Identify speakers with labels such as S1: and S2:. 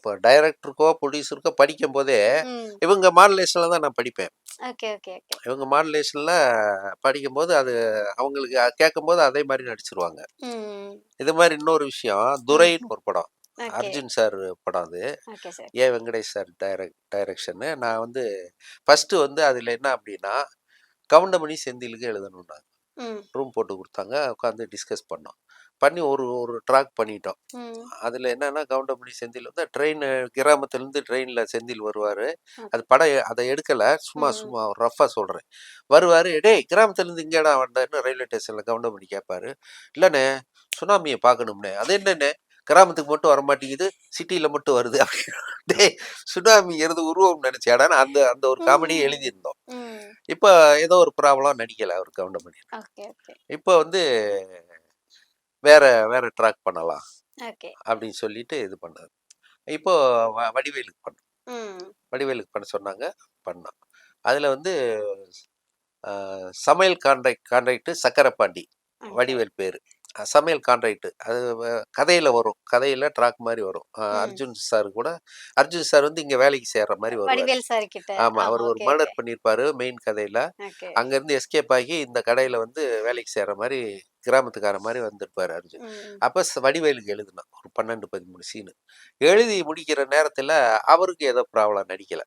S1: இப்போ டைரக்டருக்கோ ப்ரொடியூசருக்கோ படிக்கும் போதே
S2: ம்.
S1: இவங்க மாடுலேஷனில் தான் நான் படிப்பேன்.
S2: Okay, okay, okay.
S1: இவங்க மாடுலேஷனில் படிக்கும்போது அது அவங்களுக்கு கேட்கும்போது அதே மாதிரி நடிச்சிருவாங்க.
S2: ம்.
S1: இது மாதிரி இன்னொரு விஷயம்,
S2: ம்.
S1: துரைன்னு ஒரு படம்.
S2: ஓகே.
S1: அர்ஜுன் சார் படம் அது.
S2: Okay sir.
S1: A Venkatesh sir direction. நான் வந்து ஃபஸ்ட்டு வந்து அதில் என்ன அப்படின்னா, கவுண்டமணி செந்திலுக்கு எழுதணும்னாங்க.
S2: ம்.
S1: ரூம் போட்டு கொடுத்தாங்க. உட்காந்து டிஸ்கஸ் பண்ணோம். பண்ணி ஒரு ஒரு ட்ராக் பண்ணிட்டோம்.
S2: ம்.
S1: அதில் என்னன்னா கவுண்டமணி செந்தில் வந்து கிராமத்துலேருந்து ட்ரெயினில் செந்தில் வருவார்.
S2: ஓகே.
S1: அது படம் அதை எடுக்கலை, சும்மா
S2: ம்.
S1: சும்மா ரஃபாக சொல்கிறேன். வருவார், டேய் கிராமத்துலேருந்து இங்கேடா வந்தாருன்னு ரயில்வே ஸ்டேஷனில் கவுண்டமணி கேட்பாரு. இல்லைண்ணே சுனாமியை பார்க்கணும்னே. அது என்னண்ணே கிராமத்துக்கு மட்டும் வர மாட்டேங்குது, சிட்டியில் மட்டும் வருது அப்படின்னு. டேய் சுனாமிங்கிறது உருவம் நினச்சேடான்னு அந்த அந்த ஒரு காமெடியை
S2: ம்.
S1: எழுதியிருந்தோம்.
S2: ம்.
S1: இப்போ ஏதோ ஒரு ப்ராப்ளம் நடிக்கலை அவர் கவுண்டமணி.
S2: Okay, okay.
S1: இப்போ வந்து வேற வேற ட்ராக் பண்ணலாம்
S2: ஓகே.
S1: அப்படின்னு சொல்லிட்டு இது பண்ணாரு. இப்போ வடிவேலுக்கு பண்ணோம்.
S2: ம்.
S1: வடிவேலுக்கு பண்ண சொன்னாங்க, பண்ணோம். அதில் வந்து சமையல் கான்ட்ராக்ட் சக்கரப்பாண்டி
S2: ஓகே.
S1: வடிவேல் பேர். சமையல் கான்ட்ராக்ட் அது கதையில் வரும், கதையில் ட்ராக் மாதிரி வரும்.
S2: ம்.
S1: அர்ஜுன் சார் வந்து இங்கே வேலைக்கு சேர்ற மாதிரி வருவார்.
S2: வடிவேல் சார் கிட்ட.
S1: ஆமாம்,
S2: ஆமா.
S1: அவர் ஒரு
S2: ஓகே, ஓகே.
S1: மர்டர் பண்ணியிருப்பாரு மெயின் கதையில்.
S2: ஓகே.
S1: அங்கேருந்து எஸ்கேப் ஆகி இந்த கடையில் வந்து வேலைக்கு சேர்ற மாதிரி கிராமத்துக்கார மாதிரி வந்திருப்பார் அர்ஜுன்.
S2: ம்.
S1: அப்போ வடிவேலுக்கு எழுதுனான் ஒரு 12, 13 சீனு. எழுதி முடிக்கிற நேரத்தில் அவருக்கு ஏதோ ப்ராப்ளம், நடிக்கலை.